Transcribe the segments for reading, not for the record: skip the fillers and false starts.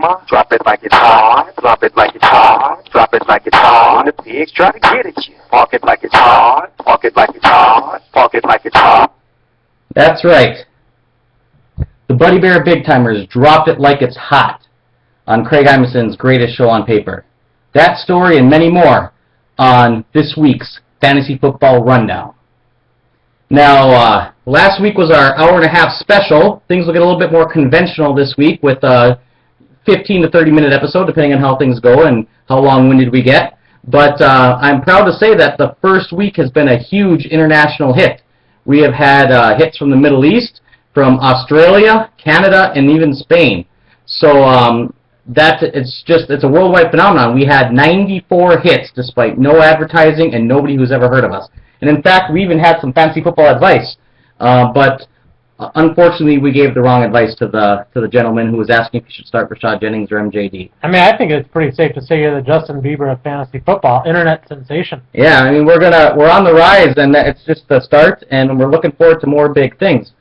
mama. Drop it like it's hot. Drop it like it's hot. Drop it like it's hot. The pigs try to get at you. Park it like it's hot. Park it like it's hot. Park it like it's hot. That's right. The Buddy Bear Big Timers dropped it like it's hot on Craig Imeson's Greatest Show on Paper. That story and many more on this week's Fantasy Football Rundown. Now, last week was our hour-and-a-half special. Things will get a little bit more conventional this week with a 15 to 30-minute episode, depending on how things go and how long-winded we get. But I'm proud to say that the first week has been a huge international hit. We have had hits from the Middle East, from Australia, Canada, and even Spain. So it's a worldwide phenomenon. We had 94 hits despite no advertising and nobody who's ever heard of us. And in fact, we even had some fantasy football advice, but unfortunately, we gave the wrong advice to the gentleman who was asking if he should start Rashad Jennings or MJD. I mean, I think it's pretty safe to say you're the Justin Bieber of fantasy football, internet sensation. Yeah, I mean, we're on the rise, and it's just the start, and we're looking forward to more big things.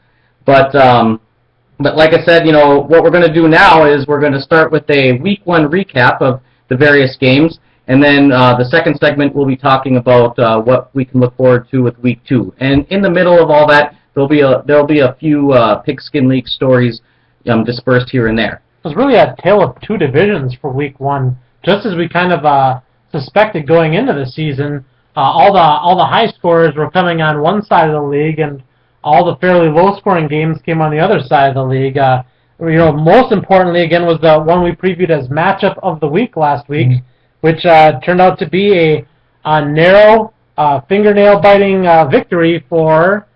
But like I said, what we're going to do now is we're going to start with a Week 1 recap of the various games. And then the second segment, we'll be talking about what we can look forward to with Week 2. And in the middle of all that, there'll be a few Pigskin League stories dispersed here and there. It was really a tale of two divisions for Week 1. Just as we kind of suspected going into the season, all the high scorers were coming on one side of the league, and all the fairly low-scoring games came on the other side of the league. Most importantly, again, was the one we previewed as Matchup of the Week last week, which turned out to be a narrow, fingernail-biting victory for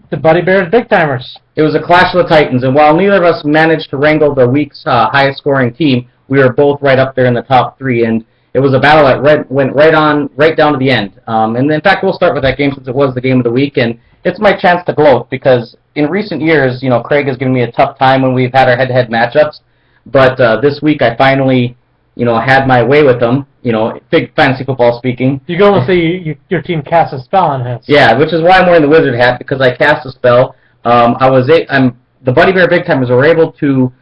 the Buddy Bears Big Timers. It was a clash of the Titans, and while neither of us managed to wrangle the week's highest-scoring team, we were both right up there in the top three, and it was a battle that went right down to the end. And in fact, we'll start with that game since it was the game of the week, and it's my chance to gloat because in recent years, Craig has given me a tough time when we've had our head-to-head matchups, but this week I finally had my way with them, big fantasy football speaking. You go and say your team cast a spell on him. Yeah, which is why I'm wearing the wizard hat, because I cast a spell. The Buddy Bear Big Timers were able to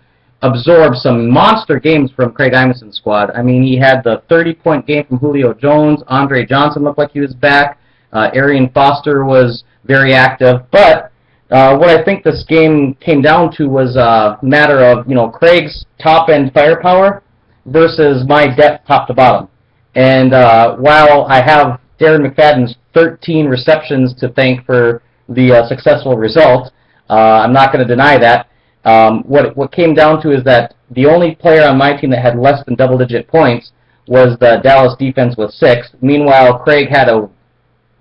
absorb some monster games from Craig Imeson's squad. I mean, he had the 30-point game from Julio Jones. Andre Johnson looked like he was back. Arian Foster was very active. But what I think this game came down to was a matter of, Craig's top-end firepower versus my depth top to bottom. And while I have Darren McFadden's 13 receptions to thank for the successful result, I'm not going to deny that. What came down to is that the only player on my team that had less than double-digit points was the Dallas defense with 6. Meanwhile, Craig had a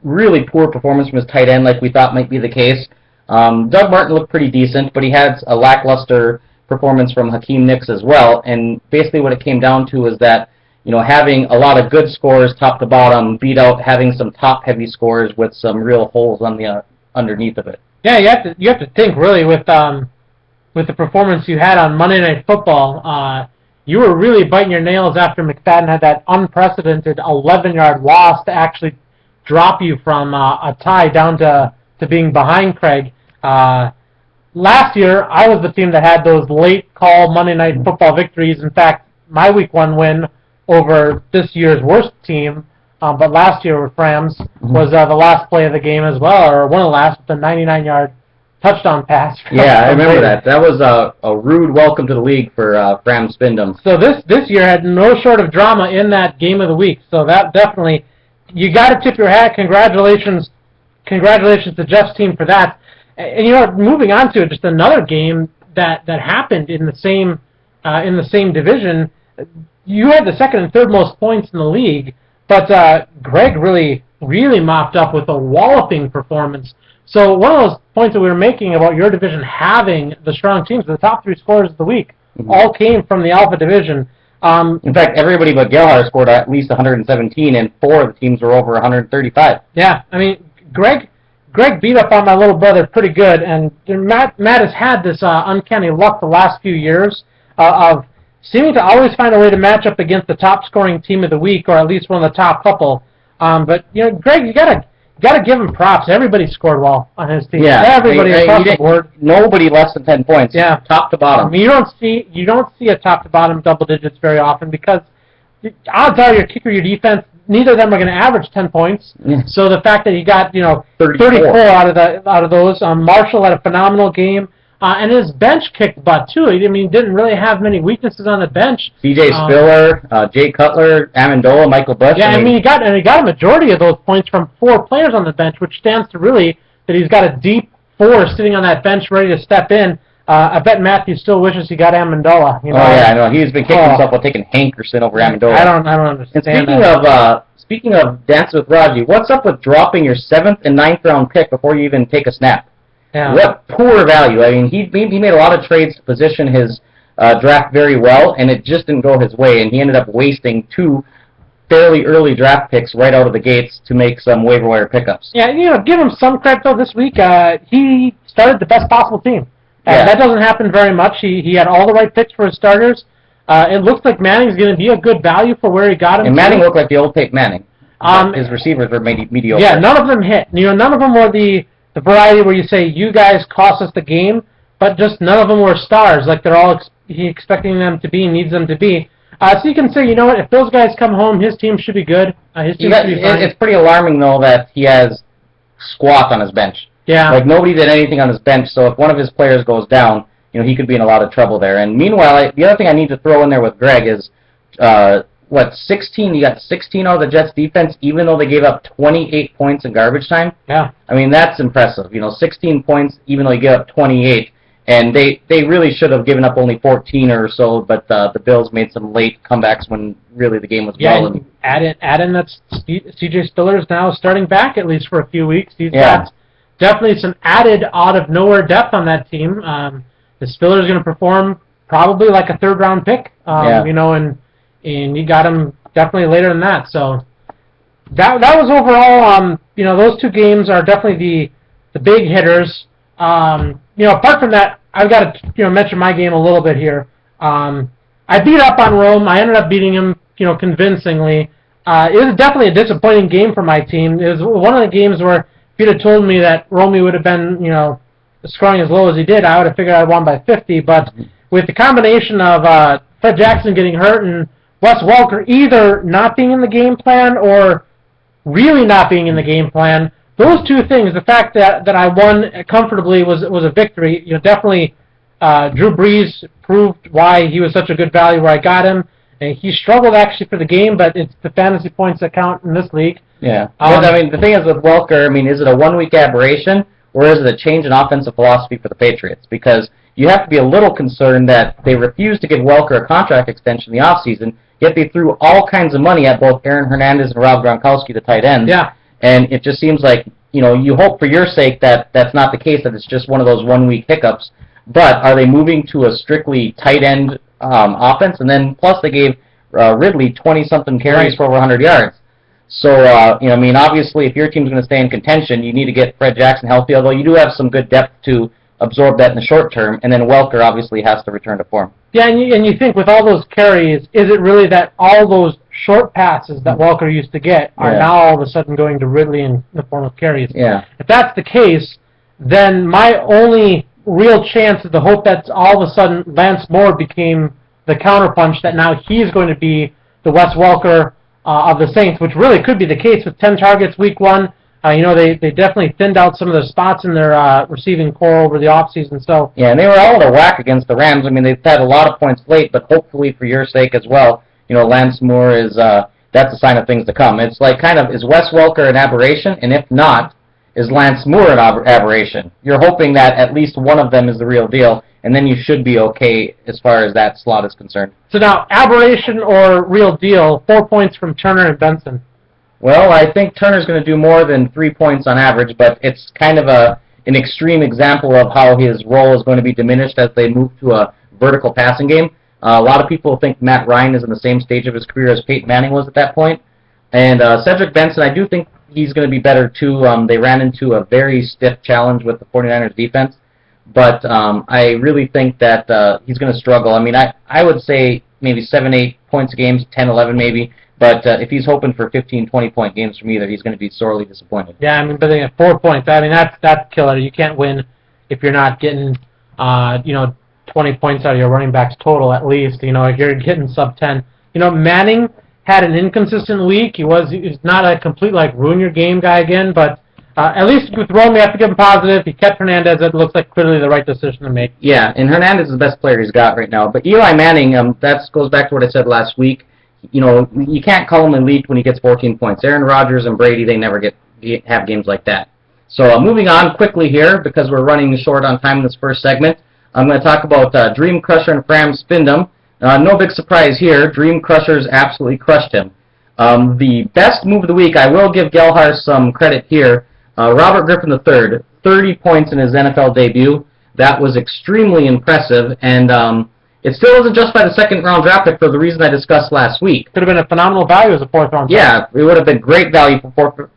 really poor performance from his tight end like we thought might be the case. Doug Martin looked pretty decent, but he had a lackluster performance from Hakeem Nicks as well, and basically what it came down to is that having a lot of good scores top to bottom beat out having some top-heavy scores with some real holes on the underneath of it. Yeah, you have to think really with the performance you had on Monday Night Football. You were really biting your nails after McFadden had that unprecedented 11-yard loss to actually drop you from a tie down to being behind Craig. Last year, I was the team that had those late call Monday Night Football victories. In fact, my Week 1 win over this year's worst team, but last year with Rams, was the last play of the game as well, or one of the last with the 99-yard touchdown pass. Yeah, I remember that. That was a rude welcome to the league for Bram Spindom. So this year had no short of drama in that game of the week. So that definitely, you got to tip your hat. Congratulations to Jeff's team for that. And moving on to just another game that happened in the same division. You had the second and third most points in the league, but Greg really mopped up with a walloping performance. So one of those points that we were making about your division having the strong teams, the top 3 scorers of the week, all came from the Alpha division. In fact, everybody but Gelhar scored at least 117, and 4 of the teams were over 135. Yeah, I mean, Greg beat up on my little brother pretty good, and Matt has had this uncanny luck the last few years of seeming to always find a way to match up against the top scoring team of the week, or at least one of the top couple. But Greg, you got to give him props. Everybody scored well on his team. Yeah, Everybody across the board. Nobody less than 10 points. Yeah, top to bottom. I mean, you don't see a top to bottom double digits very often because odds are your kicker, your defense, neither of them are going to average 10 points. Yeah. So the fact that he got 34 out of those, Marshall had a phenomenal game. And his bench kicked butt too. I mean, he didn't really have many weaknesses on the bench. C.J. Spiller, Jay Cutler, Amendola, Michael Bush. Yeah, I mean, he got a majority of those points from 4 players on the bench, which stands to really that he's got a deep 4 sitting on that bench ready to step in. I bet Matthew still wishes he got Amendola. You know? Oh yeah, I know. He's been kicking himself while taking Hankerson over Amendola. I don't understand. And speaking of Dancing with Raji, what's up with dropping your 7th and 9th round pick before you even take a snap? Yeah. What poor value. I mean, he made a lot of trades to position his draft very well, and it just didn't go his way, and he ended up wasting 2 fairly early draft picks right out of the gates to make some waiver wire pickups. Yeah, give him some credit, though, this week. He started the best possible team. That doesn't happen very much. He had all the right picks for his starters. It looks like Manning's going to be a good value for where he got him. And Manning looked like the old Peyton Manning. His receivers were mediocre. Yeah, none of them hit. None of them were the variety where you say, you guys cost us the game, but just none of them were stars like they're all expecting them to be, needs them to be. So you can say, you know what, if those guys come home, his team should be good. His team should be fine. It's pretty alarming, though, that he has squat on his bench. Yeah. Like, nobody did anything on his bench, so if one of his players goes down, he could be in a lot of trouble there. And meanwhile, the other thing I need to throw in there with Greg is, 16? You got 16 out of the Jets' defense, even though they gave up 28 points in garbage time. Yeah. I mean, that's impressive. 16 points, even though you gave up 28. And they really should have given up only 14 or so, but the Bills made some late comebacks when really the game was rolling. Yeah, add in that C.J. Spiller is now starting back at least for a few weeks. He's got definitely some added out-of-nowhere depth on that team. The Spiller is going to perform probably like a third-round pick, and you got him definitely later than that. So that was overall, those 2 games are definitely the big hitters. Apart from that, I've got to mention my game a little bit here. I beat up on Rome. I ended up beating him, convincingly. It was definitely a disappointing game for my team. It was one of the games where if you'd have told me that Romy would have been, scoring as low as he did, I would have figured I won by 50. But with the combination of Fred Jackson getting hurt and Wes Welker either not being in the game plan or really not being in the game plan, those 2 things, the fact that I won comfortably was a victory. Definitely Drew Brees proved why he was such a good value where I got him. And he struggled actually for the game, but it's the fantasy points that count in this league. Yeah. The thing is with Welker, is it a 1-week aberration or is it a change in offensive philosophy for the Patriots? Because you have to be a little concerned that they refused to give Welker a contract extension in the offseason, yet they threw all kinds of money at both Aaron Hernandez and Rob Gronkowski, the tight ends. Yeah. And it just seems like, you hope for your sake that that's not the case, that it's just one of those 1-week hiccups. But are they moving to a strictly tight end offense? And then plus they gave Ridley 20-something carries for over 100 yards. So, obviously if your team's going to stay in contention, you need to get Fred Jackson healthy, although you do have some good depth to absorb that in the short term. And then Welker obviously has to return to form. Yeah, and you think with all those carries, is it really that all those short passes that Welker used to get are now all of a sudden going to Ridley in the form of carries? Yeah. If that's the case, then my only real chance is to hope that all of a sudden Lance Moore became the counterpunch, that now he's going to be the Wes Welker of the Saints, which really could be the case with 10 targets week 1. They definitely thinned out some of the spots in their receiving core over the offseason. So yeah, and they were all out of whack against the Rams. They've had a lot of points late, but hopefully for your sake as well, Lance Moore is that's a sign of things to come. It's like is Wes Welker an aberration? And if not, is Lance Moore an aberration? You're hoping that at least one of them is the real deal, and then you should be okay as far as that slot is concerned. So now, aberration or real deal, 4 points from Turner and Benson. Well, I think Turner's going to do more than 3 points on average, but it's kind of an extreme example of how his role is going to be diminished as they move to a vertical passing game. A lot of people think Matt Ryan is in the same stage of his career as Peyton Manning was at that point. And Cedric Benson, I do think he's going to be better too. They ran into a very stiff challenge with the 49ers defense, but I really think that he's going to struggle. I would say maybe 7-8 points a game, 10-11 maybe. But if he's hoping for 15, 20-point games from either, he's going to be sorely disappointed. Yeah, I mean, but at 4 points, I mean, that's killer. You can't win if you're not getting, 20 points out of your running backs total at least. If you're getting sub 10. Manning had an inconsistent week. He's not a complete ruin your game guy again, but at least with Rome, we have to give him positive. He kept Hernandez. It looks like clearly the right decision to make. Yeah, and Hernandez is the best player he's got right now. But Eli Manning, that goes back to what I said last week. You can't call him elite when he gets 14 points. Aaron Rodgers and Brady, they never have games like that. So moving on quickly here, because we're running short on time in this first segment, I'm going to talk about Dream Crusher and Fram Spindom. No big surprise here. Dream Crushers absolutely crushed him. The best move of the week, I will give Gelhar some credit here. Robert Griffin III, 30 points in his NFL debut. That was extremely impressive, and it still isn't just by the second-round draft pick for the reason I discussed last week. Could have been a phenomenal value as a fourth-round pick. Yeah, it would have been great value for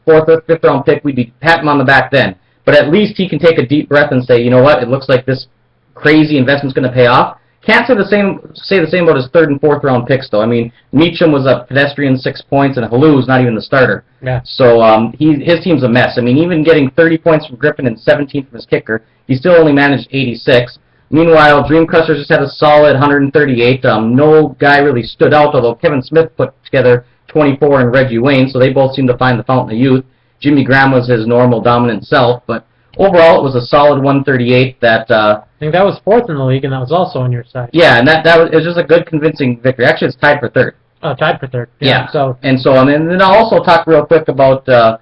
fourth or fifth-round pick. We'd be patting him on the back then. But at least he can take a deep breath and say, you know what, it looks like this crazy investment's going to pay off. Can't say the same about his third and fourth round picks though. I mean, Meacham was a pedestrian 6 points, and Hallou's not even the starter. Yeah. So his team's a mess. I mean, even getting 30 points from Griffin and 17 from his kicker, he still only managed 86. Meanwhile, Dream Crushers just had a solid 138. No guy really stood out, although Kevin Smith put together 24 and Reggie Wayne, so they both seem to find the fountain of youth. Jimmy Graham was his normal dominant self, but overall it was a solid 138 that... I think that was fourth in the league, and that was also on your side. Yeah, and it was just a good, convincing victory. Actually, it's tied for third. Oh, tied for third. Yeah. And then I'll also talk real quick about the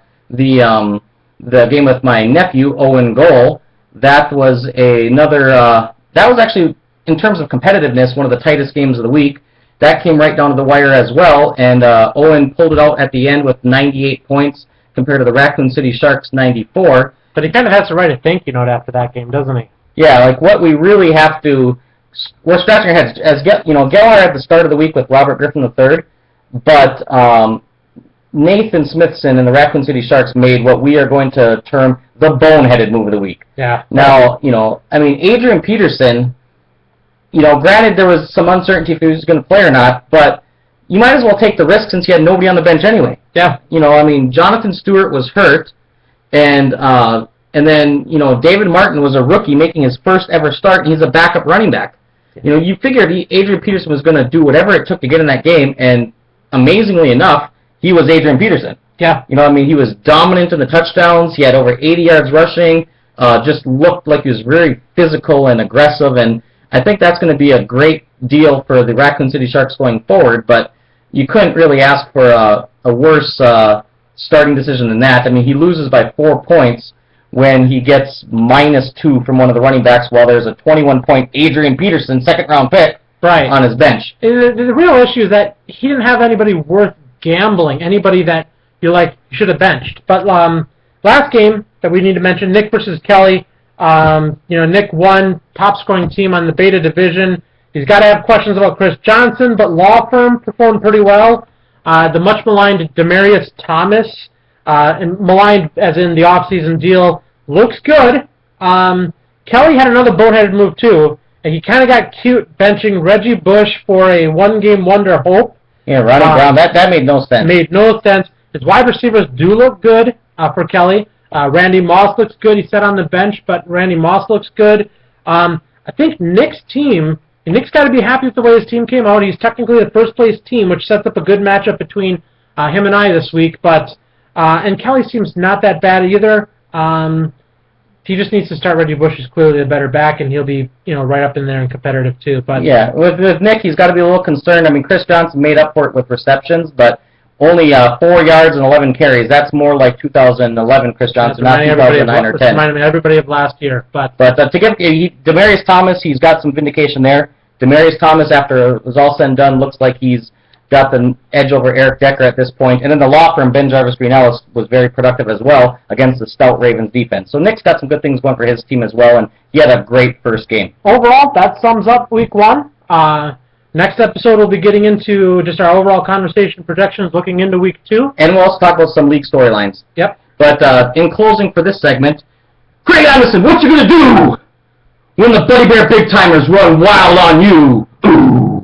game with my nephew, Owen Goal. That was that was actually, in terms of competitiveness, one of the tightest games of the week. That came right down to the wire as well, and Owen pulled it out at the end with 98 points compared to the Raccoon City Sharks' 94. But he kind of has to write a thank you note after that game, doesn't he? Yeah, what we really have to, we're scratching our heads. As Gellar at the start of the week with Robert Griffin III, but Nathan Smithson and the Raccoon City Sharks made what we are going to term the boneheaded move of the week. Yeah. Now, I mean, Adrian Peterson, granted there was some uncertainty if he was going to play or not, but you might as well take the risk since you had nobody on the bench anyway. Yeah. I mean, Jonathan Stewart was hurt, and then, David Martin was a rookie making his first ever start, and he's a backup running back. You figured Adrian Peterson was going to do whatever it took to get in that game, and amazingly enough, he was Adrian Peterson. Yeah. I mean, he was dominant in the touchdowns. He had over 80 yards rushing, just looked like he was very physical and aggressive, and I think that's going to be a great deal for the Raccoon City Sharks going forward, but you couldn't really ask for a worse starting decision than that. I mean, he loses by 4 points when he gets -2 from one of the running backs while there's a 21-point Adrian Peterson second-round pick on his bench. The real issue is that he didn't have anybody worth gambling, anybody that you're like, you should have benched. But last game that we need to mention, Nick versus Kelly. Nick won, top-scoring team on the Beta Division. He's got to have questions about Chris Johnson, but Law Firm performed pretty well. The much-maligned Demarius Thomas, and maligned as in the off-season deal, looks good. Kelly had another boneheaded move, too, and he kind of got cute benching Reggie Bush for a one-game wonder hope. Yeah, Ronnie Brown, that made no sense. Made no sense. His wide receivers do look good for Kelly. Randy Moss looks good. He sat on the bench, but Randy Moss looks good. I think Nick's team, and Nick's got to be happy with the way his team came out. He's technically the first-place team, which sets up a good matchup between him and I this week. But and Kelly seems not that bad either. He just needs to start Reggie Bush. He's clearly the better back, and he'll be right up in there and competitive too. But yeah, with Nick, he's got to be a little concerned. I mean, Chris Johnson made up for it with receptions, but only 4 yards and 11 carries. That's more like 2011 Chris Johnson, not 2009 or 10. Reminded me everybody of last year. But to give Demarius Thomas, he's got some vindication there. Demarius Thomas, after it was all said and done, looks like he's got the edge over Eric Decker at this point. And then the law firm, Ben Jarvis Green Ellis, was very productive as well against the stout Ravens defense. So Nick's got some good things going for his team as well, and he had a great first game. Overall, that sums up week one. Next episode, we'll be getting into just our overall conversation projections looking into week two. And we'll also talk about some league storylines. Yep. But in closing for this segment, Craig Anderson, what you going to do when the Buddy Bear Big Timers run wild on you? Ooh.